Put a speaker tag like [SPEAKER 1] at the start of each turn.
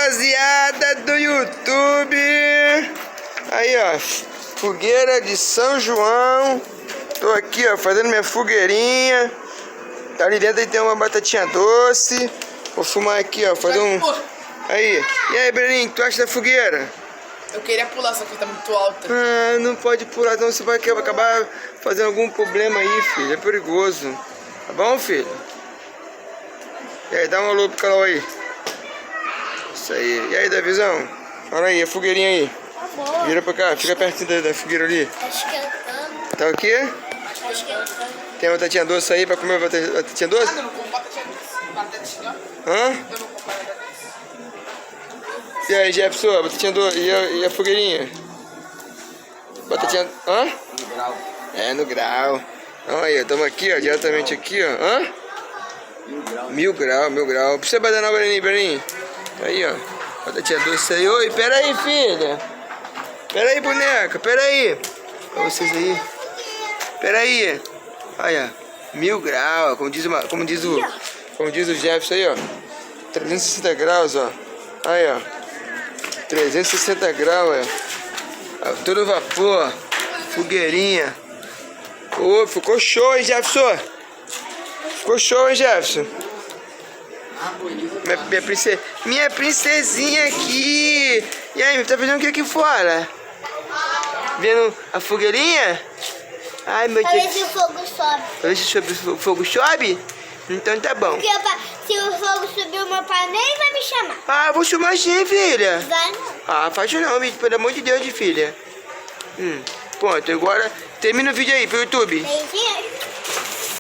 [SPEAKER 1] rapaziada do YouTube. Aí, ó, fogueira de São João. Tô aqui, ó, fazendo minha fogueirinha. Ali dentro tem uma batatinha doce. Vou fumar aqui, ó, fazer um... Aí, e aí, Breninho, o que tu acha da fogueira?
[SPEAKER 2] Eu queria pular, só que tá muito alta.
[SPEAKER 1] Ah, não pode pular, então você vai acabar fazendo algum problema aí, filho. É perigoso. Tá bom, filho? E aí, dá um alô pro canal aí. Isso aí. E aí, Davizão? Olha aí, a fogueirinha aí.
[SPEAKER 3] Tá boa.
[SPEAKER 1] Vira pra cá, fica pertinho da fogueira ali.
[SPEAKER 3] Tá esquentando.
[SPEAKER 1] Tá o quê?
[SPEAKER 3] Tá esquentando.
[SPEAKER 1] Tem uma batatinha doce aí pra comer batatinha doce?
[SPEAKER 2] Eu não como batatinha doce. Batatinha, ó.
[SPEAKER 1] Hã?
[SPEAKER 2] Eu não como batatinha doce.
[SPEAKER 1] E aí, Jefferson, a batatinha doce e a fogueirinha? Batatinha... Hã?
[SPEAKER 2] No grau.
[SPEAKER 1] É, no grau. Olha aí, estamos aqui, ó, diretamente aqui, ó. Hã? 1000 graus, 1000 graus. Precisa badanar o Breninho. Aí, ó. Batatinha doce aí. Oi, pera aí, filha. Pera aí, boneca, pera aí. Olha vocês aí. Pera aí. Olha, 1000 graus, como diz o Jefferson aí, ó. 360 graus, ó. Aí, ó. 360 graus, ó. Todo vapor. Fogueirinha. Ô, ficou show, hein, Jefferson? Ficou show, hein, Jefferson? Minha princesinha aqui. E aí, tá fazendo o que aqui fora? Vendo a fogueirinha? Ai, meu
[SPEAKER 3] Pra
[SPEAKER 1] Deus.
[SPEAKER 3] ver se o fogo sobe.
[SPEAKER 1] Pra ver se o fogo sobe? Então tá bom.
[SPEAKER 3] Porque se o fogo subir, o meu pai nem vai me chamar.
[SPEAKER 1] Ah, vou chamar sim, filha.
[SPEAKER 3] Vai não.
[SPEAKER 1] Ah, faz isso não, pelo amor de Deus, filha. Pronto, agora termina o vídeo aí pro YouTube.
[SPEAKER 3] Beijinhos.